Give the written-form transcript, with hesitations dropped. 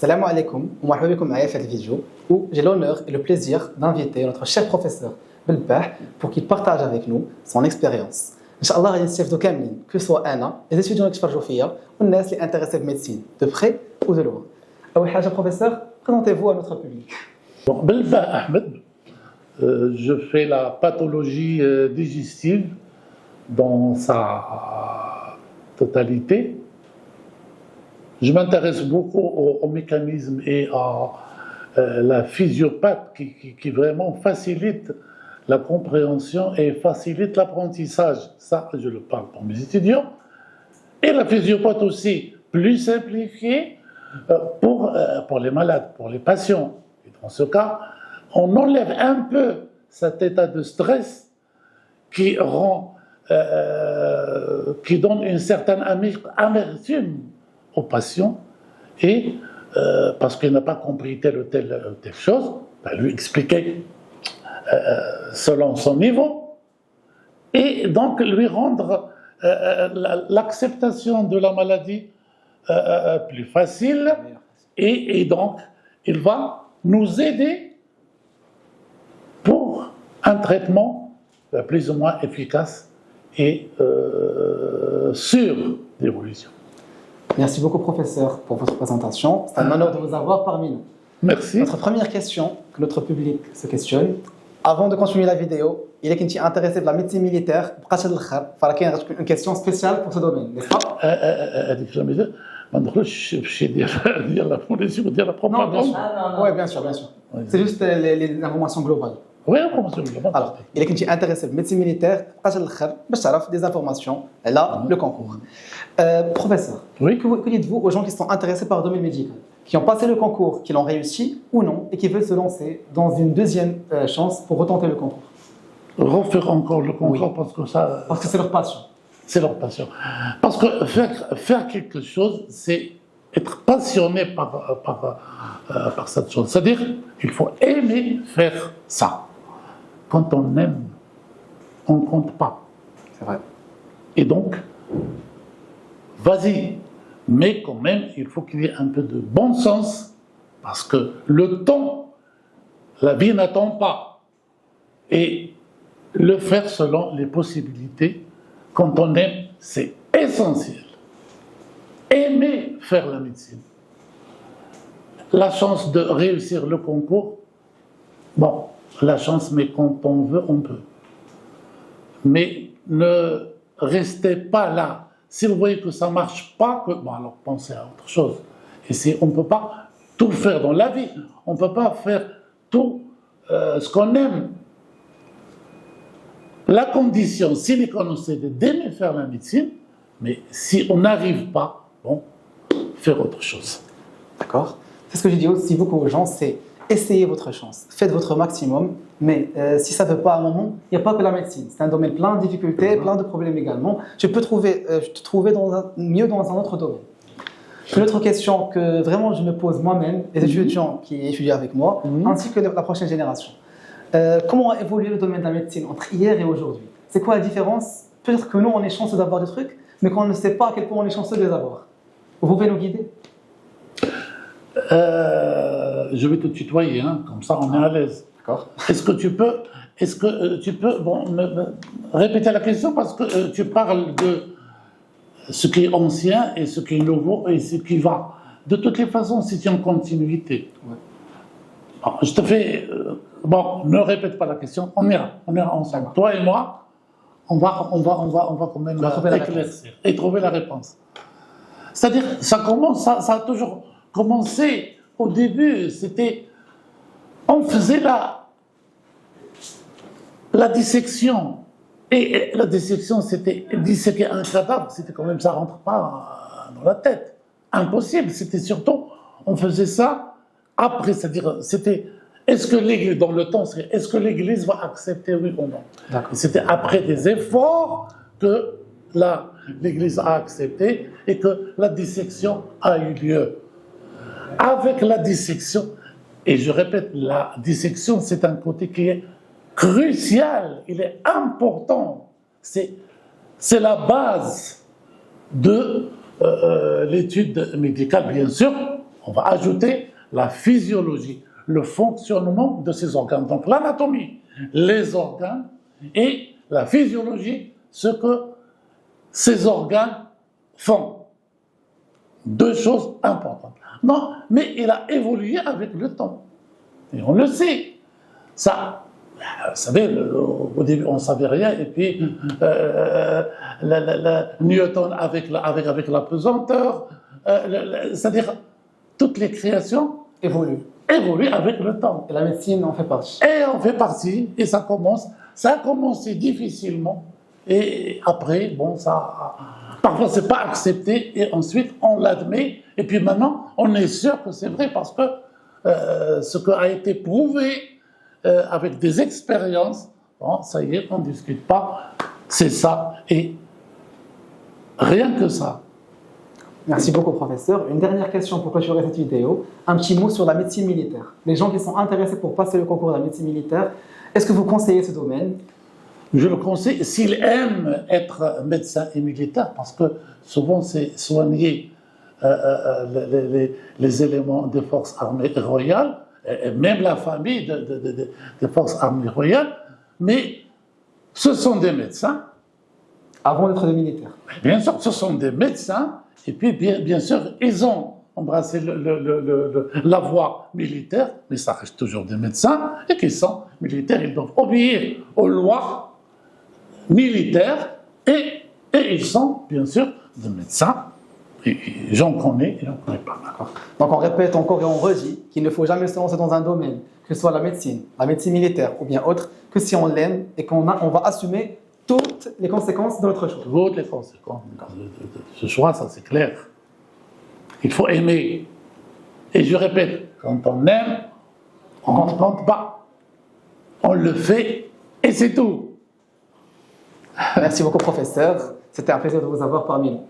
Salam alaikum, wa marhaba bikum à cette vidéo où j'ai l'honneur et le plaisir d'inviter notre chef professeur Belbah pour qu'il partage avec nous son expérience. Inch'Allah, غادي نستافدوا كاملين que soit أنا les étudiants اللي كيتفرجوا فيا والناس اللي intéressés بالميدecine de près ou de loin. أول حاجة professeur, présentez-vous à notre public. Bon, Belbah Ahmed, je fais la pathologie digestive dans sa totalité. Je m'intéresse beaucoup au mécanisme et à la physiopathe qui vraiment facilite la compréhension et facilite l'apprentissage. Ça, je le parle pour mes étudiants. Et la physiopathe aussi, plus simplifiée pour les malades, pour les patients. Et dans ce cas, on enlève un peu cet état de stress qui donne une certaine amertume au patient et parce qu'il n'a pas compris telle ou telle chose, lui expliquer selon son niveau et donc lui rendre l'acceptation de la maladie plus facile et donc il va nous aider pour un traitement plus ou moins efficace et sûr d'évolution. Merci beaucoup, professeur, pour votre présentation. C'est un honneur de vous avoir parmi nous. Merci. Notre première question que notre public se questionne. Avant de continuer la vidéo, il est qui est intéressé de la médecine militaire. Il y a une question spéciale pour ce domaine, n'est-ce pas? Oui, bien sûr, bien sûr. C'est juste les informations globales. Oui, information globale. Alors, il est qui est intéressé de la médecine militaire. Des informations, là, le concours. Professeur, oui? Que dites-vous aux gens qui sont intéressés par le domaine médical, qui ont passé le concours, qui l'ont réussi ou non, et qui veulent se lancer dans une deuxième chance pour retenter le concours? Refaire encore le concours, oui. Parce que c'est leur passion. C'est leur passion. Parce que faire quelque chose, c'est être passionné par cette chose. C'est-à-dire qu'il faut aimer faire ça. Quand on aime, on ne compte pas. C'est vrai. Et donc, vas-y. Mais quand même, il faut qu'il y ait un peu de bon sens, parce que le temps, la vie n'attend pas. Et le faire selon les possibilités, quand on aime, c'est essentiel. Aimer faire la médecine. La chance de réussir le concours, bon, la chance, mais quand on veut, on peut. Mais ne restez pas là. Si vous voyez que ça ne marche pas, bon, alors pensez à autre chose. Et on ne peut pas tout faire dans la vie. On ne peut pas faire tout ce qu'on aime. La condition sine qua non, c'est d'aimer faire la médecine, mais si on n'arrive pas, bon, faire autre chose. D'accord. C'est ce que je dis aussi beaucoup aux gens, c'est essayez votre chance, faites votre maximum, mais si ça ne veut pas à un moment, il n'y a pas que la médecine. C'est un domaine plein de difficultés, plein de problèmes également. Je peux te trouver mieux dans un autre domaine. Une autre question que vraiment je me pose moi-même, les étudiants qui étudient avec moi, ainsi que la prochaine génération. Comment a évolué le domaine de la médecine entre hier et aujourd'hui? C'est quoi la différence? Peut-être que nous, on est chanceux d'avoir des trucs, mais qu'on ne sait pas à quel point on est chanceux de les avoir. Vous pouvez nous guider? Je vais te tutoyer, hein, comme ça on est à l'aise. D'accord. Est-ce que tu peux me répéter la question, parce que tu parles de ce qui est ancien et ce qui est nouveau et ce qui va. De toutes les façons, c'est une continuité. Ouais. Bon, je te fais... ne répète pas la question, on ira ensemble. Toi et moi, on va quand même éclaircir et trouver la réponse. C'est-à-dire, ça a toujours commencé au début, on faisait la dissection. Et la dissection, c'était disséquer un cadavre, c'était quand même, ça ne rentre pas dans la tête. Impossible, c'était surtout, on faisait ça après, c'est-à-dire, c'était, est-ce que l'Église, dans le temps, est-ce que l'Église va accepter, oui ou non? C'était après des efforts que l'Église a accepté et que la dissection a eu lieu. Avec la dissection, et je répète, la dissection, c'est un côté qui est crucial, il est important. C'est la base de l'étude médicale, bien sûr. on va ajouter la physiologie, le fonctionnement de ces organes. Donc l'anatomie, les organes et la physiologie, ce que ces organes font. Deux choses importantes. Non, mais il a évolué avec le temps. Et on le sait. Ça, vous savez, au début, on ne savait rien, et puis Newton avec la pesanteur, c'est-à-dire toutes les créations évoluent avec le temps. Et la médecine en fait partie. Et on fait partie, et ça a commencé difficilement, et après, bon, parfois c'est pas accepté, et ensuite on l'admet, et puis maintenant on est sûr que c'est vrai, parce que ce qui a été prouvé avec des expériences, bon, ça y est, on ne discute pas, c'est ça, et rien que ça. Merci beaucoup, professeur. Une dernière question pour clôturer cette vidéo. Un petit mot sur la médecine militaire. Les gens qui sont intéressés pour passer le concours de la médecine militaire, est-ce que vous conseillez ce domaine? Je le conseille s'ils aiment être médecin et militaire, parce que souvent c'est soigner les éléments des forces armées royales, et même la famille des forces armées royales, mais ce sont des médecins. Avant d'être des militaires. Bien sûr, ce sont des médecins, et puis bien sûr, ils ont embrassé la voie militaire, mais ça reste toujours des médecins, et qui sont militaires, ils doivent obéir aux lois militaires, et ils sont bien sûr des médecins. Et j'en connais et j'en connais pas mal. Donc on répète encore et on redit qu'il ne faut jamais se lancer dans un domaine, que ce soit la médecine militaire ou bien autre, que si on l'aime et on va assumer toutes les conséquences de notre choix. Toutes les conséquences de ce choix, ça c'est clair. Il faut aimer. Et je répète, quand on aime, on ne compte pas. On le fait et c'est tout. Merci beaucoup, professeur. C'était un plaisir de vous avoir parmi nous.